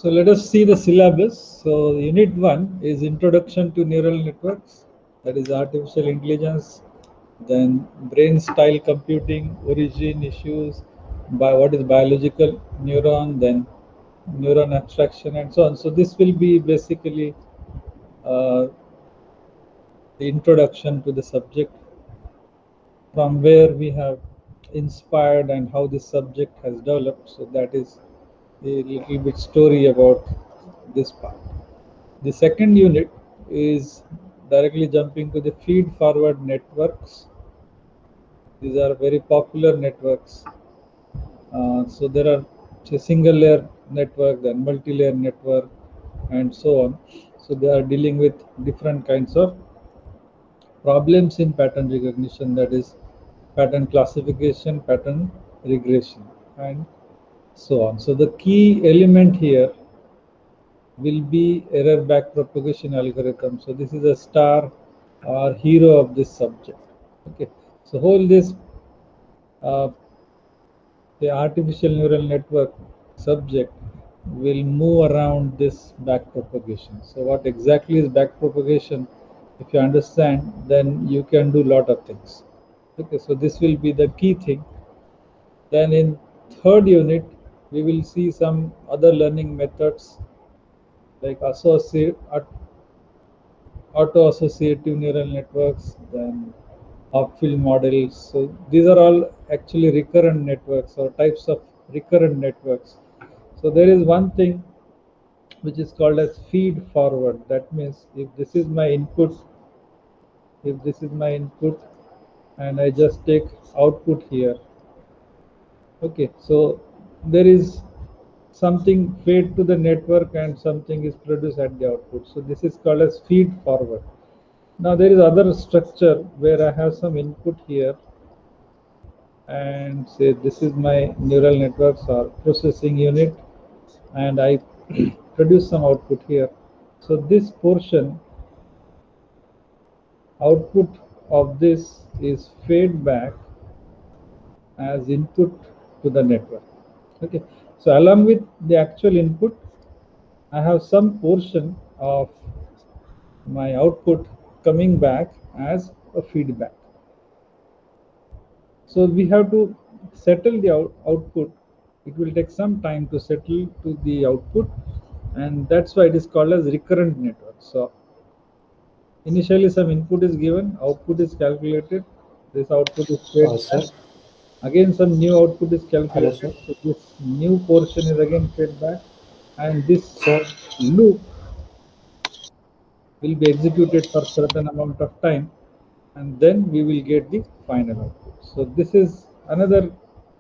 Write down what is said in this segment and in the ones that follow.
So let us see the syllabus. So unit 1 is Introduction to Neural Networks, that is artificial intelligence, then brain style computing, origin issues, by what is biological neuron, then neuron abstraction and so on. So this will be basically the introduction to the subject, from where we have inspired and how this subject has developed. So that is a little bit story about this part. The second unit is directly jumping to the feed forward networks. These are very popular networks. So there are a single layer network, then multi-layer network, and so on. So they are dealing with different kinds of problems in pattern recognition, that is pattern classification, pattern regression, and so on. So the key element here will be error backpropagation algorithm. So this is a star or hero of this subject. Okay, so whole this the artificial neural network subject will move around this backpropagation. So what exactly is backpropagation? If you understand, then you can do a lot of things. Okay, so this will be the key thing. Then in third unit, we will see some other learning methods like auto-associative neural networks, then upfill models. So these are all actually recurrent networks or types of recurrent networks. So there is one thing which is called as feed forward. That means if this is my input, and I just take output here. Okay, so there is something fed to the network and something is produced at the output. So this is called as feed forward. Now there is other structure where I have some input here and say this is my neural networks or processing unit, and I produce some output here. So this portion output of this is fed back as input to the network. Okay, so along with the actual input, I have some portion of my output coming back as a feedback. So we have to settle the output. It will take some time to settle to the output, and that's why it is called as recurrent network. So initially some input is given, output is calculated, this output is fed Sir. back. Again some new output is Hello, calculated, sir. so this new portion is again fed back, and this Sir. loop will be executed for certain amount of time, and then we will get the final output. So this is another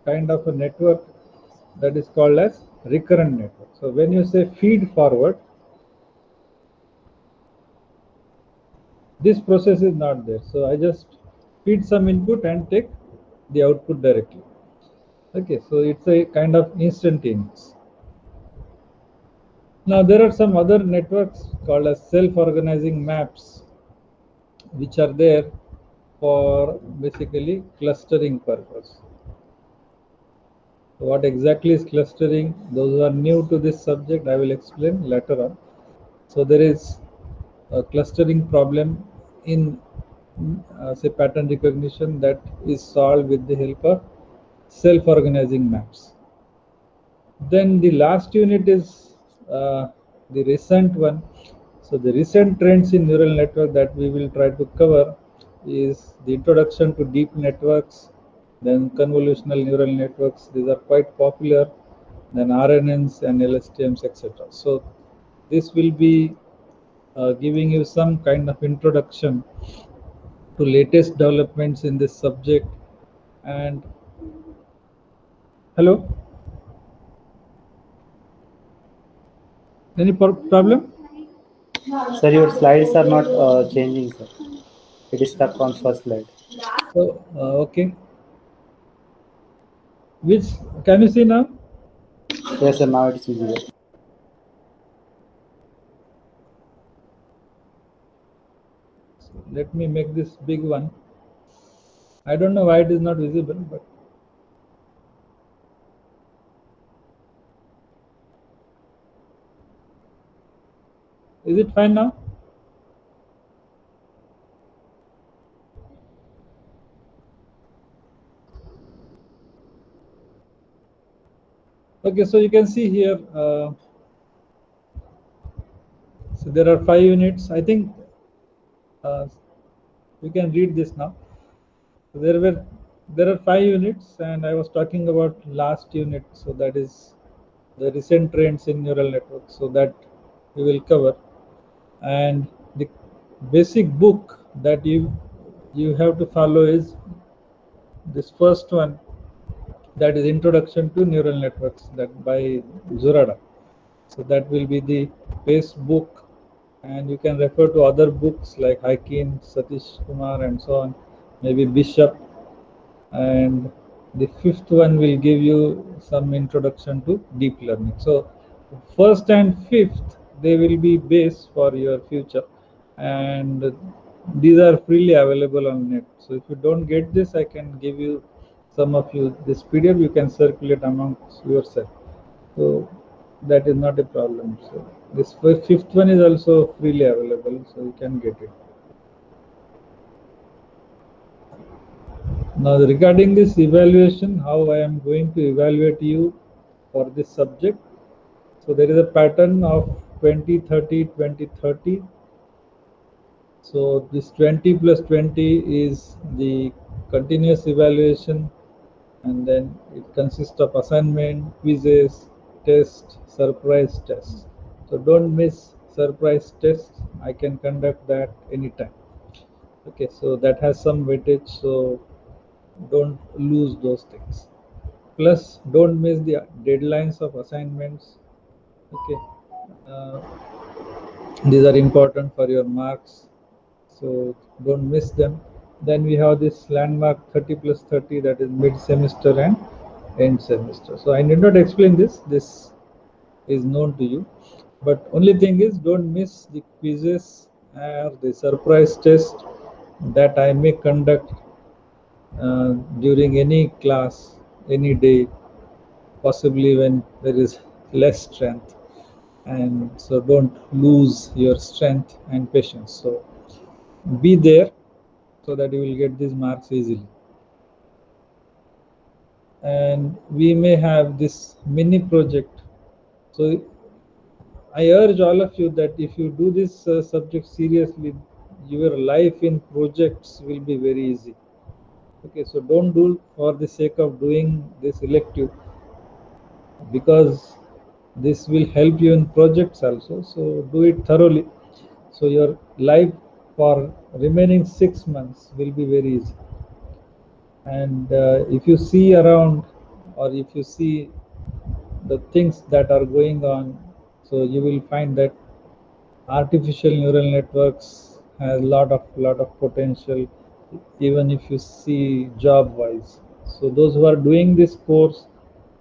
kind of a network that is called as recurrent network. So when you say feed forward, this process is not there. So I just feed some input and take the output directly. Okay, so it's a kind of instantaneous. Now there are some other networks called as self-organizing maps, which are there for basically clustering purpose. So what exactly is clustering? Those who are new to this subject, I will explain later on. So there is a clustering problem in say pattern recognition that is solved with the help of self-organizing maps. Then the last unit is the recent one. So the recent trends in neural network that we will try to cover is the introduction to deep networks, then convolutional neural networks. These are quite popular. Then RNNs and LSTMs, etc. So this will be giving you some kind of introduction to latest developments in this subject. And hello, any problem? Sir, your slides are not changing, sir. It is stuck on first slide. So okay, which can you see now? Yes, sir. Now it is visible. Let me make this big one. I don't know why it is not visible, but Is it fine now? Okay, so you can see here, so there are 5 units. I think we can read this now. So there are 5 units, and I was talking about last unit. So that is the recent trends in neural networks. So that we will cover, and the basic book that you have to follow is this first one, that is Introduction to Neural Networks, that by Zurada. So that will be the base book, and you can refer to other books like Hakim, Satish Kumar, and so on, maybe Bishop. And the fifth one will give you some introduction to deep learning. So first and fifth, they will be base for your future, and these are freely available on net. So if you don't get this, I can give you some of you this PDF, you can circulate amongst yourself. So that is not a problem. So this fifth one is also freely available, so you can get it. Now regarding this evaluation, how I am going to evaluate you for this subject. So there is a pattern of 20-30, 20-30. So this 20 plus 20 is the continuous evaluation, and then it consists of assignment, quizzes, test, surprise tests. So don't miss surprise tests. I can conduct that anytime. Okay, so that has some weightage, so don't lose those things. Plus, don't miss the deadlines of assignments. Okay, uh, these are important for your marks, so don't miss them. Then we have this landmark 30 plus 30, that is mid semester and end semester. So I need not explain this, this is known to you, but only thing is don't miss the quizzes or the surprise test that I may conduct during any class, any day, possibly when there is less strength. And so don't lose your strength and patience. So be there so that you will get these marks easily. And we may have this mini project. So I urge all of you that if you do this subject seriously, your life in projects will be very easy. Okay, so don't do for the sake of doing this elective, because this will help you in projects also. So do it thoroughly. So your life for remaining 6 months will be very easy. And if you see around, or if you see the things that are going on, so you will find that artificial neural networks has a lot of potential, even if you see job wise. So those who are doing this course,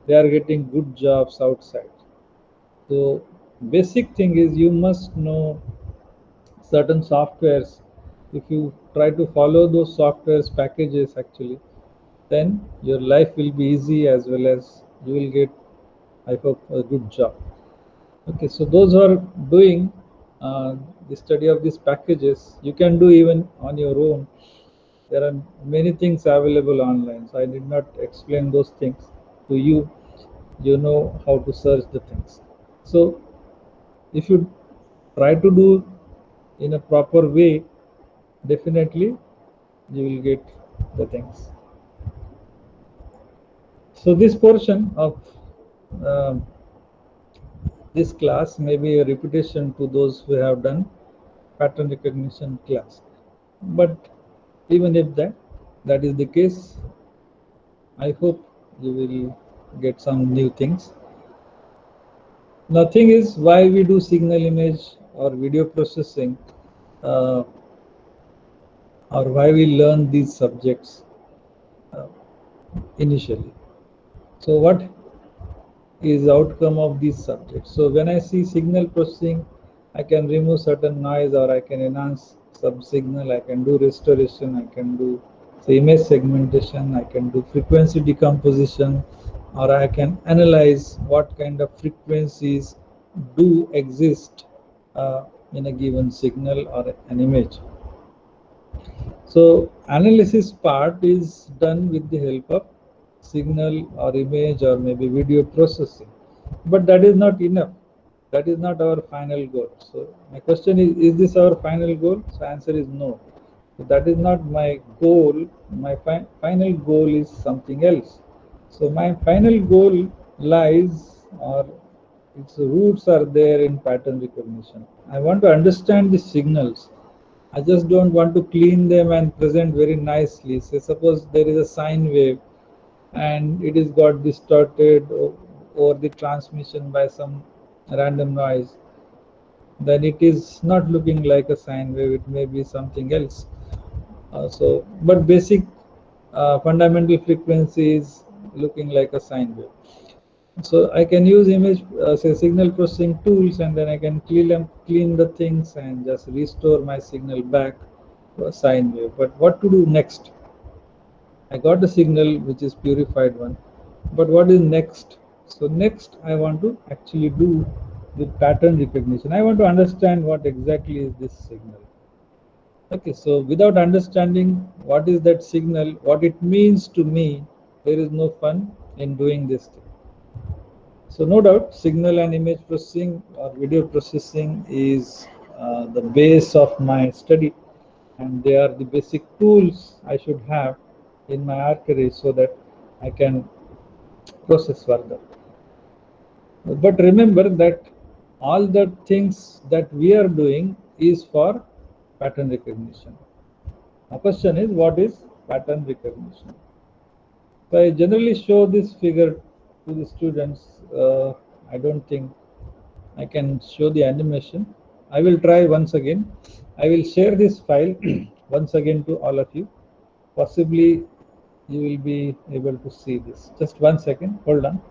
they are getting good jobs outside. So basic thing is you must know certain softwares. If you try to follow those softwares packages actually, then your life will be easy, as well as you will get, I hope, a good job. Okay, so those who are doing the study of these packages, you can do even on your own. There are many things available online, so I did not explain those things to you. You know how to search the things. So if you try to do in a proper way, definitely you will get the things. So this portion of uh, this class may be a repetition to those who have done pattern recognition class, but even if that is the case, I hope you will get some new things. Now thing is, why we do signal image or video processing, uh, or why we learn these subjects uh, initially. So what is outcome of these subjects? So when I see signal processing, I can remove certain noise, or I can enhance some signal, I can do restoration, I can do say image segmentation, I can do frequency decomposition, or I can analyze what kind of frequencies do exist in a given signal or an image. So analysis part is done with the help of signal or image or maybe video processing, but that is not enough. That is not our final goal. So my question is this our final goal? So answer is no. So that is not my goal. My final goal is something else. So my final goal lies, or its roots are there in pattern recognition. I want to understand the signals. I just don't want to clean them and present very nicely. Say suppose there is a sine wave and it is got distorted over the transmission by some random noise, then it is not looking like a sine wave, it may be something else. But basic fundamental frequency is looking like a sine wave. So I can use image, say signal processing tools, and then I can clean the things and just restore my signal back to a sine wave. But what to do next? I got the signal which is purified one, but what is next? So next I want to actually do the pattern recognition. I want to understand what exactly is this signal. Okay, so without understanding what is that signal, what it means to me, there is no fun in doing this thing. So no doubt signal and image processing or video processing is the base of my study, and they are the basic tools I should have in my archery so that I can process further. But remember that all the things that we are doing is for pattern recognition. The question is, what is pattern recognition? So I generally show this figure to the students. I don't think I can show the animation. I will try once again. I will share this file once again to all of you. Possibly you will be able to see this. Just 1 second, hold on.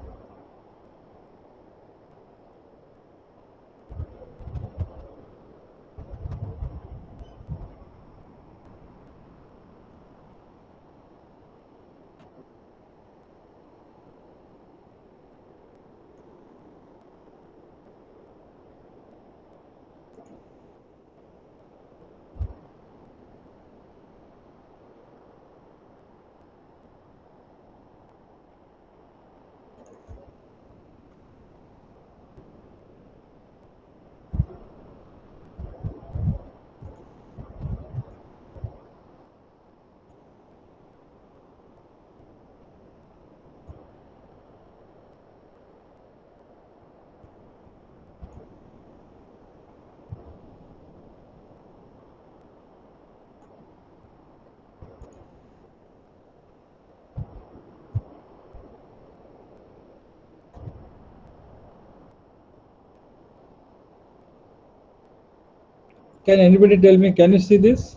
Can anybody tell me, can you see this?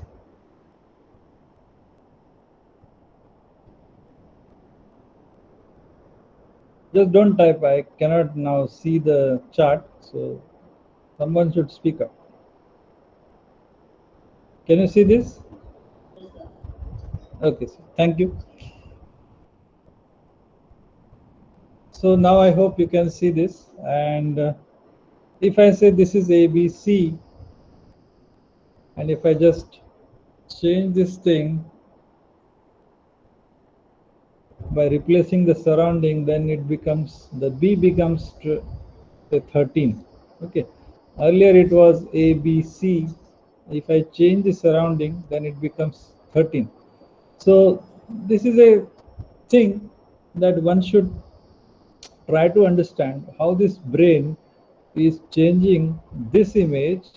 Just don't type. I cannot now see the chart, so someone should speak up. Can you see this? Okay, sir. Thank you. So now I hope you can see this. And if I say this is ABC, and if I just change this thing by replacing the surrounding, then it becomes, the B becomes say 13. Okay. Earlier it was ABC. If I change the surrounding, then it becomes 13. So this is a thing that one should try to understand, how this brain is changing this image.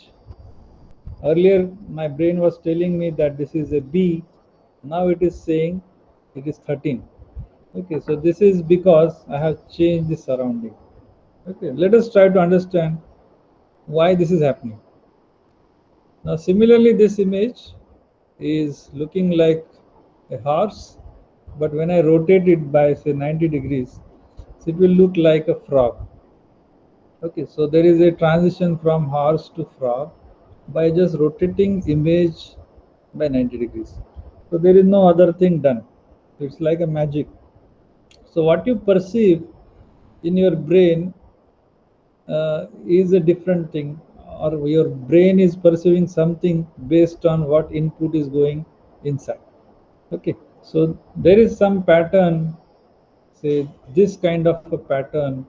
Earlier my brain was telling me that this is a B, now it is saying it is 13. Okay, so this is because I have changed the surrounding. Okay, let us try to understand why this is happening. Now similarly, this image is looking like a horse, but when I rotate it by say 90 degrees, so it will look like a frog. Okay, so there is a transition from horse to frog by just rotating image by 90 degrees. So there is no other thing done. It's like a magic. So what you perceive in your brain is a different thing. or your brain is perceiving something based on what input is going inside. Okay, so there is some pattern, say this kind of a pattern,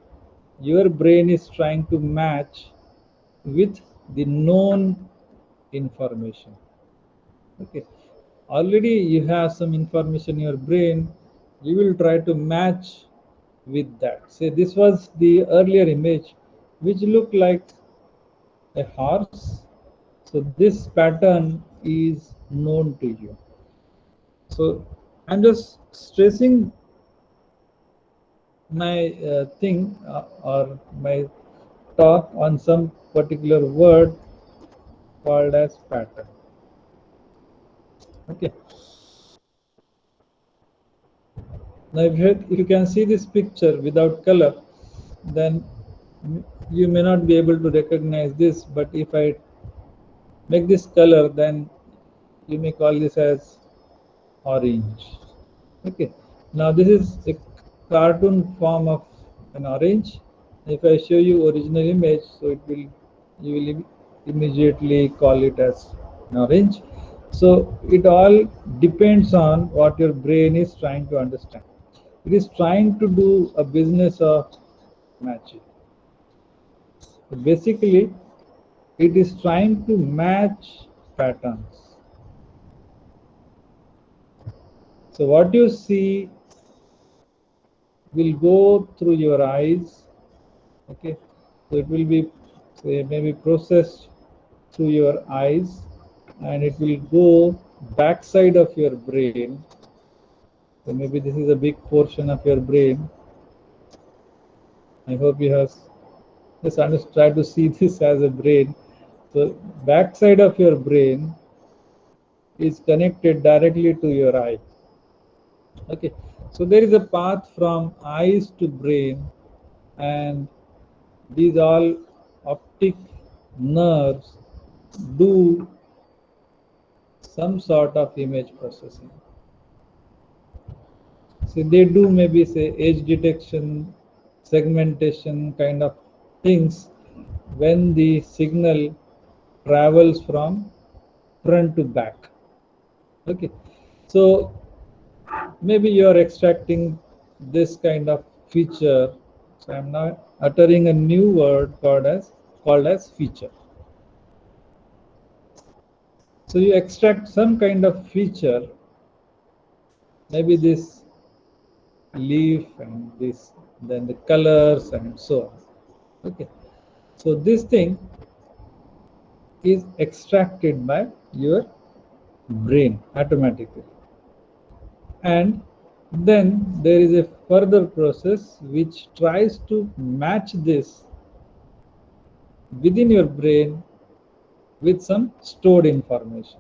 your brain is trying to match with the known information. Okay, already you have some information in your brain, you will try to match with that. Say this was the earlier image which looked like a horse, so this pattern is known to you. So I'm just stressing my thing or my talk on some particular word called as pattern. Okay, now if you can see this picture without color, then you may not be able to recognize this, but if I make this color, then you may call this as orange. Okay, now this is a cartoon form of an orange. If I show you original image, so it will, you will immediately call it as an orange. So it all depends on what your brain is trying to understand. It is trying to do a business of matching. So basically, it is trying to match patterns. So what you see will go through your eyes. Okay, so it will be, say, maybe processed through your eyes, and it will go backside of your brain. So maybe this is a big portion of your brain. I hope you have just try to see this as a brain. So backside of your brain is connected directly to your eye. Okay, so there is a path from eyes to brain, and these all optic nerves do some sort of image processing. So they do maybe say edge detection, segmentation kind of things when the signal travels from front to back. Okay, so maybe you are extracting this kind of feature. So I'm now uttering a new word called as feature. So you extract some kind of feature, maybe this leaf and this, then the colors and so on. Okay, so this thing is extracted by your brain automatically, and then there is a further process which tries to match this within your brain with some stored information.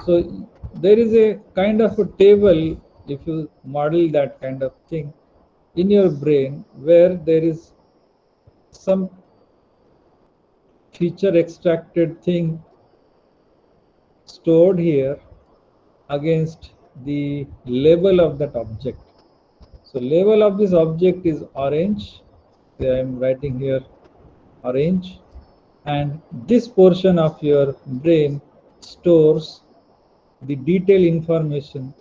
So there is a kind of a table, if you model that kind of thing in your brain, where there is some feature extracted thing stored here against the label of that object. So label of this object is orange. So I am writing here orange, and this portion of your brain stores the detailed information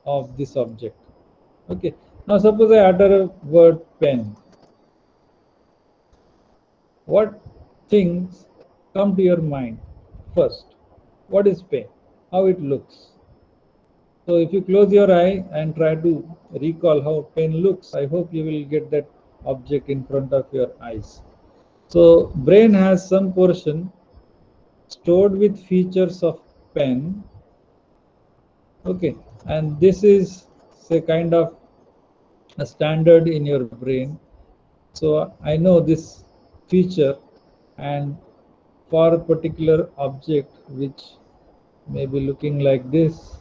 of this object. Okay, now suppose I utter a word pen. What things come to your mind first? What is pen? How it looks? So if you close your eye and try to recall how pen looks, I hope you will get that object in front of your eyes. So brain has some portion stored with features of pen. Okay, and this is say kind of a standard in your brain. So I know this feature, and for a particular object which may be looking like this.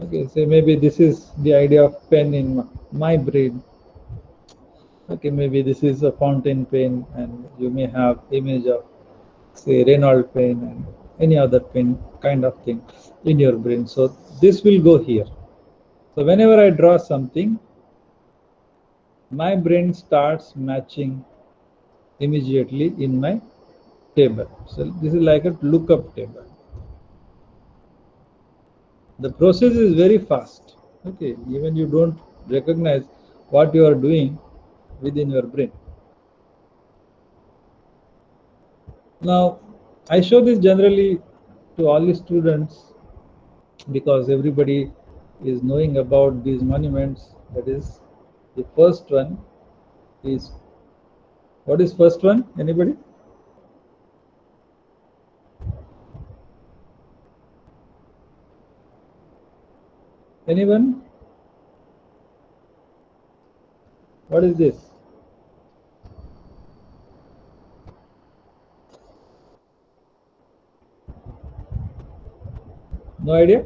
Okay, so maybe this is the idea of pen in my brain. Okay, maybe this is a fountain pen, and you may have image of say Renault pen and any other pen kind of thing in your brain. So this will go here. So whenever I draw something, my brain starts matching immediately in my table. So this is like a lookup table. The process is very fast. Okay, even you don't recognize what you are doing within your brain. Now, I show this generally to all the students because everybody is knowing about these monuments. That is, the first one is, what is first one? Anybody? Anyone? What is this? No idea?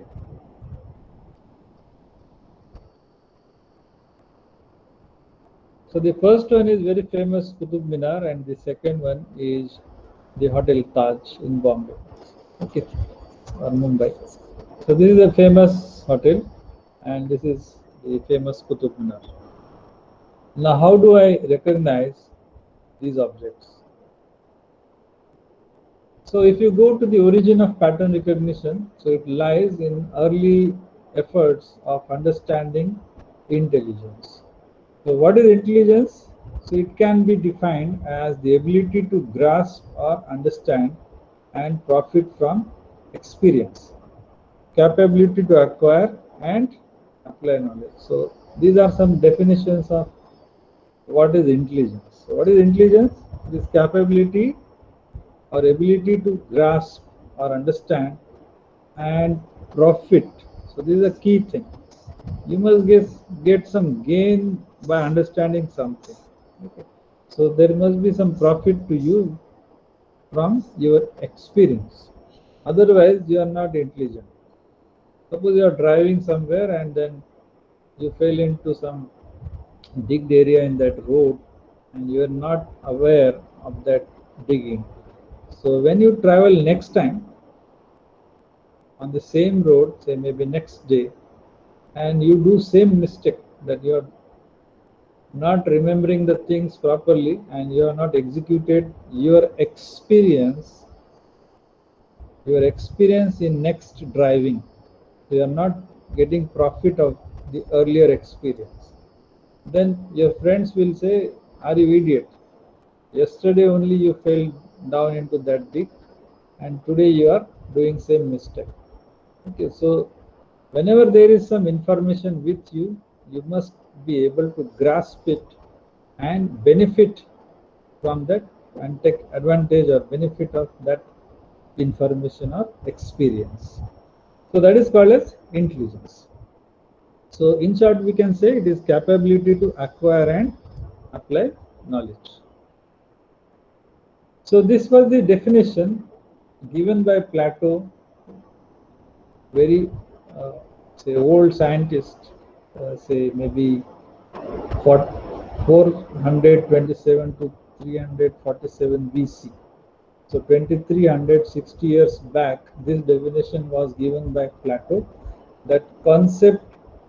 So the first one is very famous Qutub Minar, and the second one is the Hotel Taj in Bombay, okay, or Mumbai. So this is a famous hotel, and this is the famous Qutub Minar. Now, how do I recognize these objects? So if you go to the origin of pattern recognition, so it lies in early efforts of understanding intelligence. So what is intelligence? So it can be defined as the ability to grasp or understand and profit from experience, capability to acquire and apply knowledge. So these are some definitions of what is intelligence. So what is intelligence? It is capability or ability to grasp or understand and profit. So this is a key thing. You must get some gain by understanding something. Okay. So there must be some profit to you from your experience. Otherwise, you are not intelligent. Suppose you are driving somewhere and then you fell into some digged area in that road and you are not aware of that digging. So when you travel next time on the same road, say maybe next day, and you do same mistake that you are not remembering the things properly and you have not executed your experience in next driving, so you are not getting profit of the earlier experience, then your friends will say, are you idiot? Yesterday only you fell down into that deep and today you are doing same mistake. Okay, so whenever there is some information with you, you must be able to grasp it and benefit from that and take advantage or benefit of that information or experience. So that is called as intelligence. So in short, we can say it is capability to acquire and apply knowledge. So this was the definition given by Plato, very say old scientist, say maybe 427 to 347 BC. So 2360 years back, this definition was given by Plato, that concept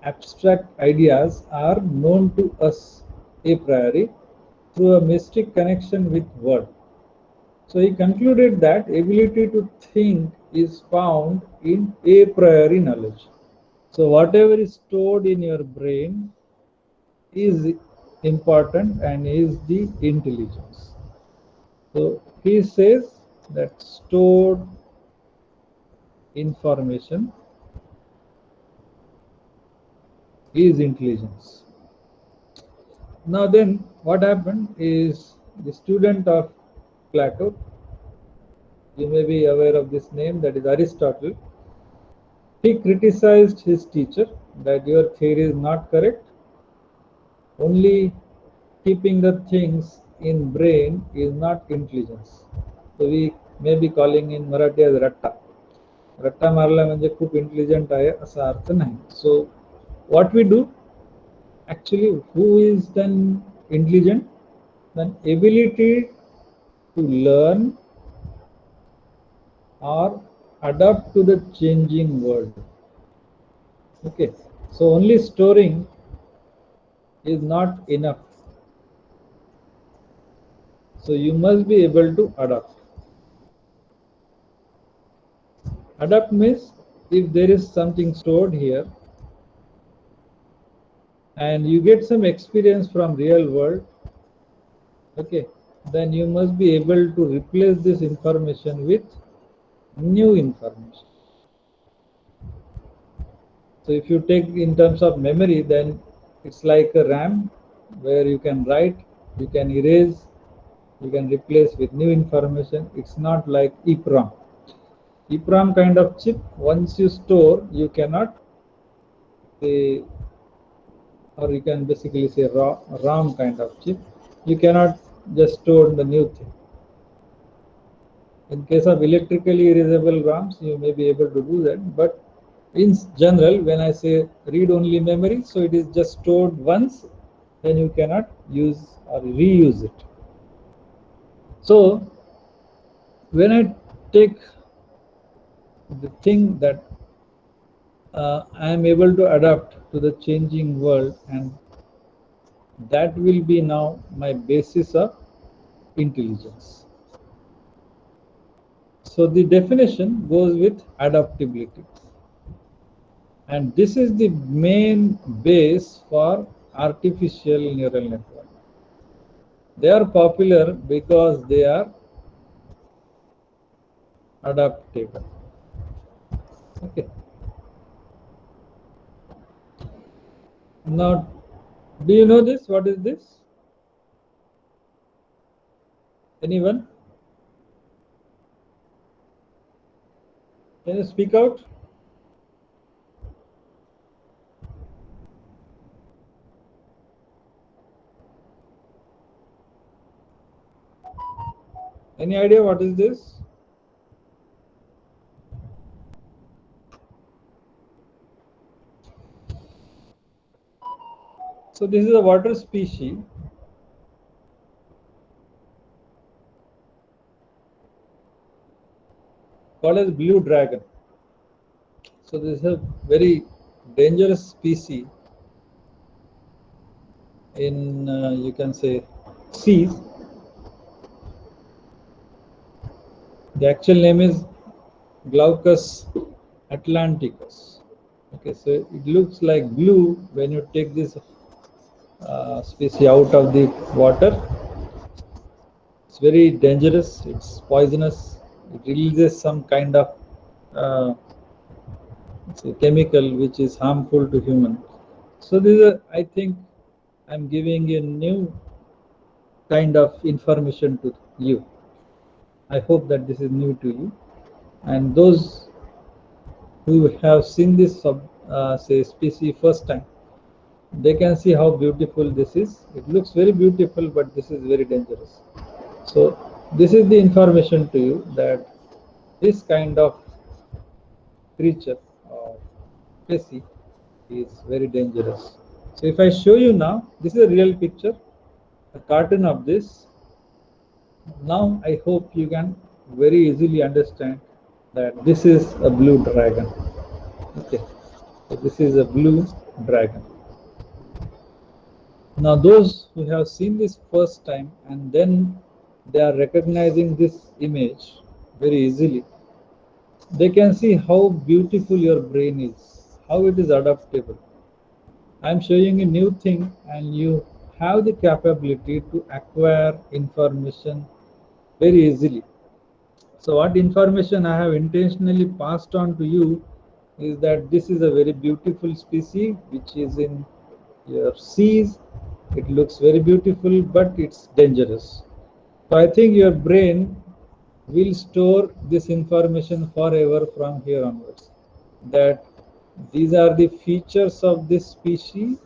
abstract ideas are known to us a priori through a mystic connection with word. So he concluded that ability to think is found in a priori knowledge. So whatever is stored in your brain is important and is the intelligence. So he says that stored information is intelligence. Now then, what happened is the student of Plato, you may be aware of this name, that is Aristotle, he criticized his teacher that your theory is not correct. Only keeping the things in brain is not intelligence. So we may be calling in Marathi as ratta. रट्टा मारला म्हणजे खूप intelligent आहे असा अर्थ नाही. सो what we do actually, who is then intelligent? Then ability to learn or adapt to the changing world. Okay, so only storing is not enough. So you must be able to adapt. Adapt means if there is something stored here and you get some experience from real world, okay, then you must be able to replace this information with new information. So if you take in terms of memory, then it's like a RAM where you can write, you can erase, you can replace with new information. It's not like EEPROM. EEPROM kind of chip, once you store, you cannot say, or you can basically say RAM kind of chip, you cannot just store the new thing. In case of electrically erasable RAMs, you may be able to do that, but in general, when I say read-only memory, so it is just stored once, then you cannot use or reuse it. So when I take the thing that I am able to adapt to the changing world, and that will be now my basis of intelligence. So the definition goes with adaptability. And this is the main base for artificial neural network. They are popular because they are adaptable. Okay. Now, do you know this? What is this? Anyone? Can you speak out? Any idea what is this? So this is a water species called as blue dragon. So this is a very dangerous species in you can say seas. The actual name is Glaucus atlanticus. Okay, so it looks like blue when you take this species out of the water. It's very dangerous. It's poisonous. It releases some kind of chemical which is harmful to human. So this is, I think, I'm giving a new kind of information to you. I hope that this is new to you, and those who have seen this say species first time, they can see how beautiful this is. It looks very beautiful, but this is very dangerous. So this is the information to you that this kind of creature or species is very dangerous. So if I show you now, this is a real picture, a cartoon of this. Now I hope you can very easily understand that this is a blue dragon. Okay, so this is a blue dragon. Now those who have seen this first time and then they are recognizing this image very easily, they can see how beautiful your brain is, how it is adaptable. I am showing a new thing and you have the capability to acquire information very easily. So what information I have intentionally passed on to you is that this is a very beautiful species which is in your seas. It looks very beautiful, but it's dangerous. So I think your brain will store this information forever from here onwards. That these are the features of this species.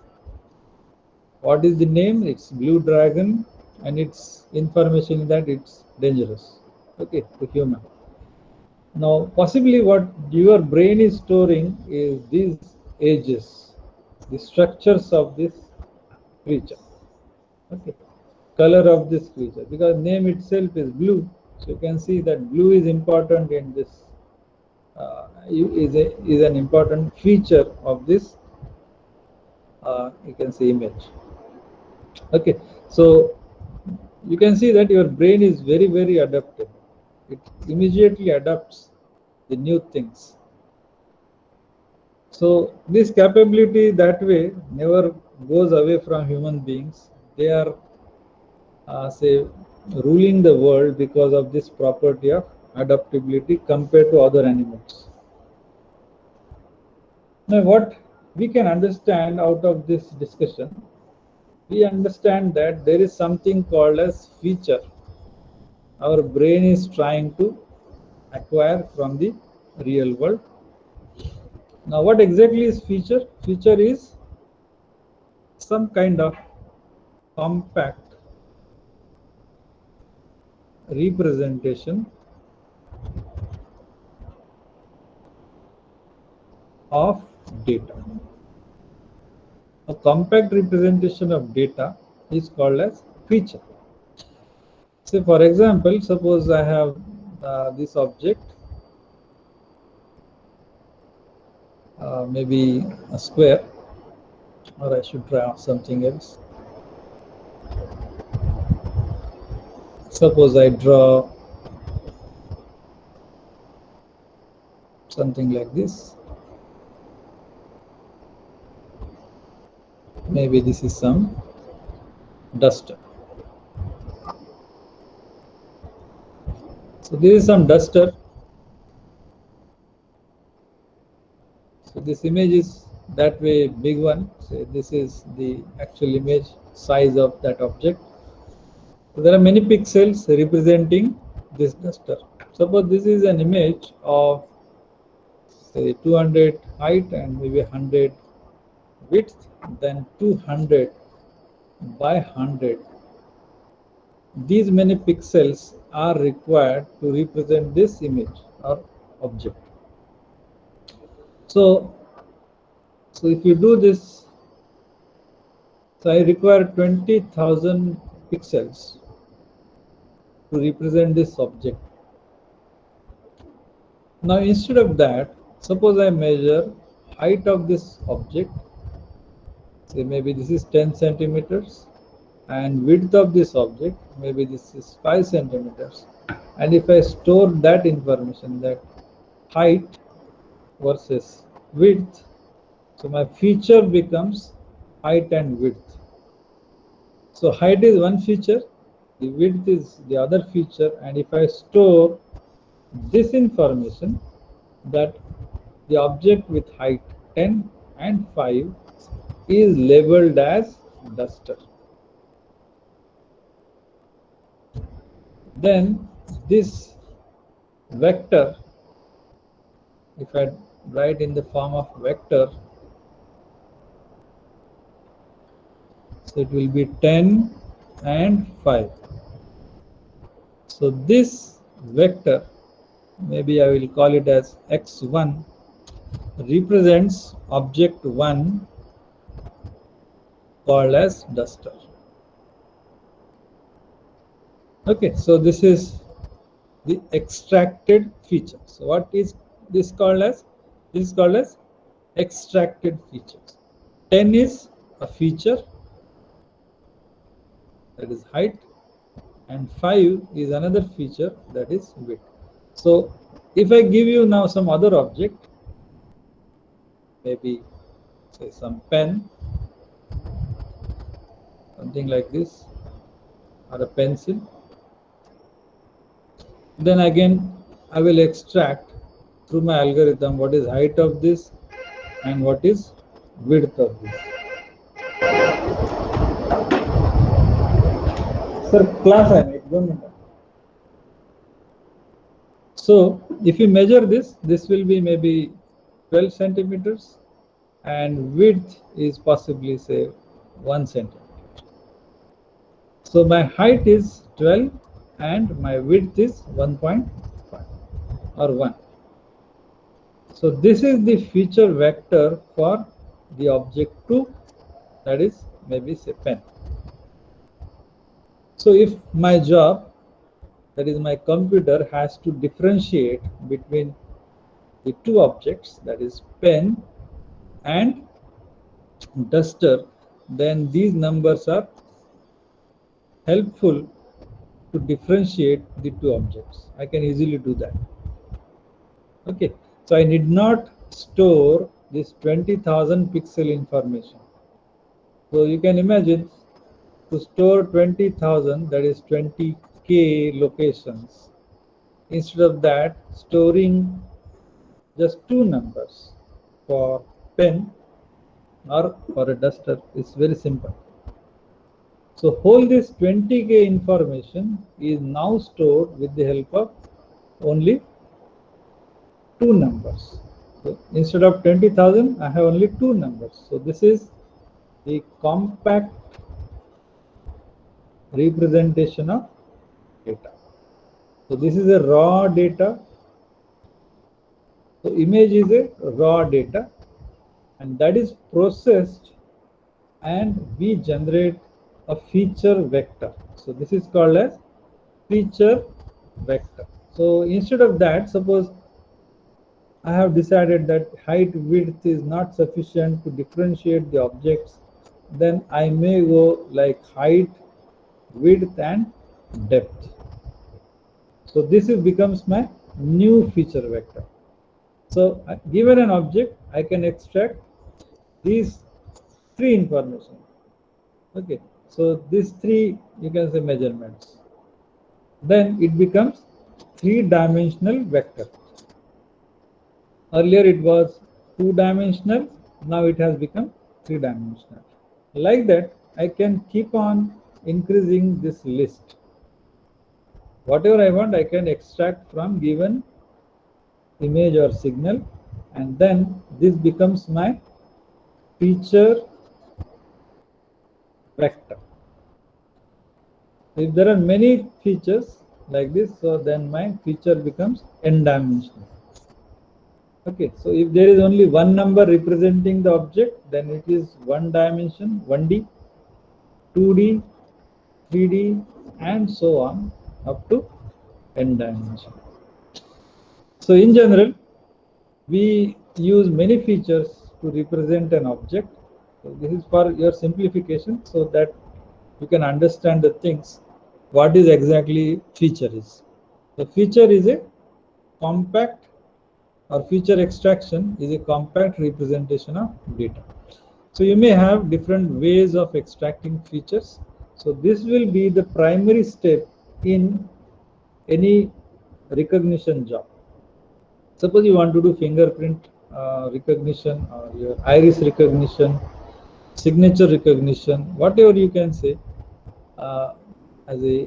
What is the name? It's blue dragon, and its information that it's dangerous. Okay, to human. Now, possibly what your brain is storing is these ages, the structures of this creature. Okay, color of this creature, because name itself is blue, so you can see that blue is important in this. Is an important feature of this. You can see image. Okay, so you can see that your brain is very, very adaptive. It immediately adapts the new things. So this capability that way never goes away from human beings. They are say ruling the world because of this property of adaptability compared to other animals. Now what we can understand out of this discussion, we understand that there is something called as feature our brain is trying to acquire from the real world. Now what exactly is feature? Feature is some kind of compact representation of data. A compact representation of data is called as feature. Say for example, suppose I have this object, maybe a square, or I should try something else. Suppose I draw something like this. Maybe this is some duster. So this is some duster. So this image is that way big one. So this is the actual image size of that object. So there are many pixels representing this duster. Suppose this is an image of say 200 height and maybe 100 width, then 200 by 100. These many pixels are required to represent this image or object. So if you do this, so I require 20,000 pixels to represent this object. Now instead of that, suppose I measure height of this object, say maybe this is 10 centimeters, and width of this object, maybe this is 5 centimeters. And if I store that information, that height versus width, so my feature becomes height and width. So height is one feature, the width is the other feature, and if I store this information, that the object with height 10 and 5 is labeled as duster. Then this vector, if I write in the form of vector, so it will be 10 and 5. So this vector, maybe I will call it as x1, represents object 1 called as duster. Okay, so this is the extracted feature. So what is this called as? This is called as extracted features. 10 is a feature, that is height, and 5 is another feature, that is width. So if I give you now some other object, maybe say some pen, something like this, or a pencil, then again I will extract through my algorithm what is height of this and what is width of this. Sir, class I make, don't minute. So if you measure this, this will be maybe 12 centimeters, and width is possibly say 1 centimeter. So my height is 12 and my width is 1.5 or 1. So this is the feature vector for the object 2, that is maybe say pen. So if my job, that is my computer, has to differentiate between the two objects, that is pen and duster, then these numbers are helpful to differentiate the two objects. I can easily do that. Okay, so I need not store this 20,000 pixel information. So you can imagine, to store 20,000, that is 20k locations, instead of that storing just two numbers for pen or for a duster, is very simple. So whole this 20k information is now stored with the help of only two numbers. So instead of 20,000, I have only two numbers. So this is the compact representation of data. So this is a raw data. So image is a raw data, and that is processed, and we generate a feature vector. So this is called as feature vector. So instead of that, suppose I have decided that height width is not sufficient to differentiate the objects, then I may go like height, width and depth. So this becomes my new feature vector. So given an object, I can extract these three information. Okay, so these three, you can say, measurements. Then it becomes three-dimensional vector. Earlier it was two-dimensional, now it has become three-dimensional. Like that, I can keep on increasing this list. Whatever I want, I can extract from given image or signal, and then this becomes my feature vector. If there are many features like this, so then my feature becomes n-dimensional. Okay, so if there is only one number representing the object, then it is one dimension, 1D, 2D, 3D, and so on up to n dimension. So in general, we use many features to represent an object. So this is for your simplification, so that you can understand the things, what is exactly feature is. The feature is a compact, or feature extraction is a compact representation of data. So you may have different ways of extracting features. So this will be the primary step in any recognition job. Suppose you want to do fingerprint recognition, or your iris recognition, signature recognition, whatever you can say, as a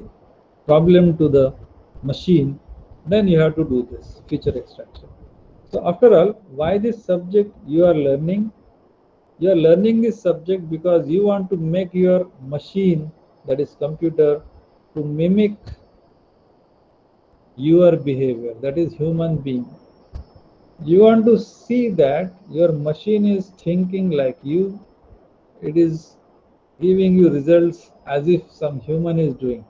problem to the machine, then you have to do this feature extraction. So after all, why this subject you are learning? You are learning this subject because you want to make your machine, that is computer, to mimic your behavior, that is human being. You want to see that your machine is thinking like you, it is giving you results as if some human is doing.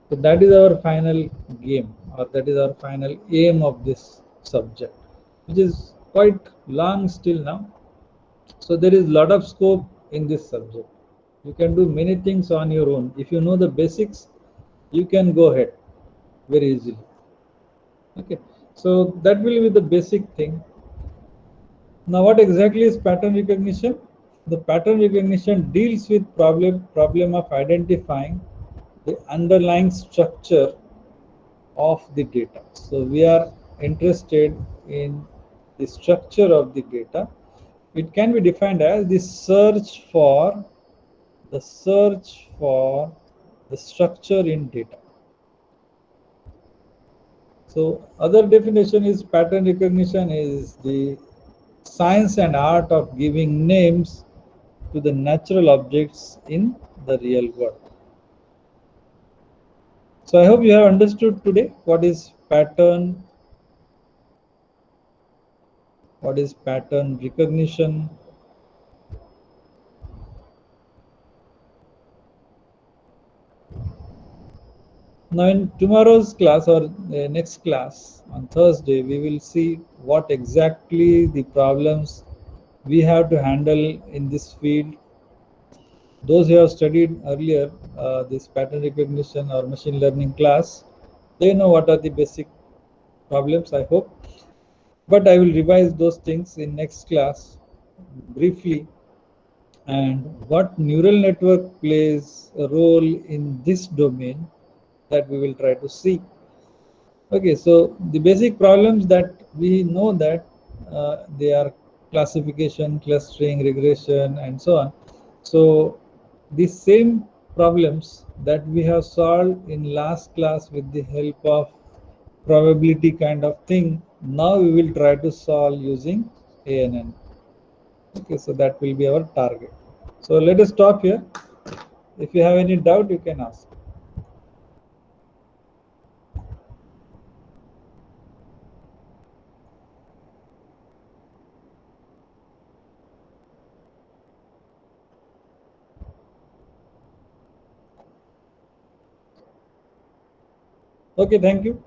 So that is our final game, or that is our final aim of this subject, which is quite long still now. So there is a lot of scope in this subject. You can do many things on your own. If you know the basics, you can go ahead very easily. Okay, so that will be the basic thing. Now what exactly is pattern recognition? The pattern recognition deals with problem of identifying the underlying structure of the data. So we are interested in the structure of the data. It can be defined as the search for the structure in data. So other definition is pattern recognition is the science and art of giving names to the natural objects in the real world. So I hope you have understood today what is pattern recognition. Now in tomorrow's class, or next class on Thursday, we will see what exactly the problems we have to handle in this field. Those who have studied earlier this pattern recognition or machine learning class, they know what are the basic problems, I hope. But I will revise those things in next class briefly, and what neural network plays a role in this domain, that we will try to see. Okay, so the basic problems that we know that they are classification, clustering, regression, and so on. So the same problems that we have solved in last class with the help of probability kind of thing, now we will try to solve using ANN. Okay, so that will be our target. So let us stop here. If you have any doubt, you can ask. Okay, thank you.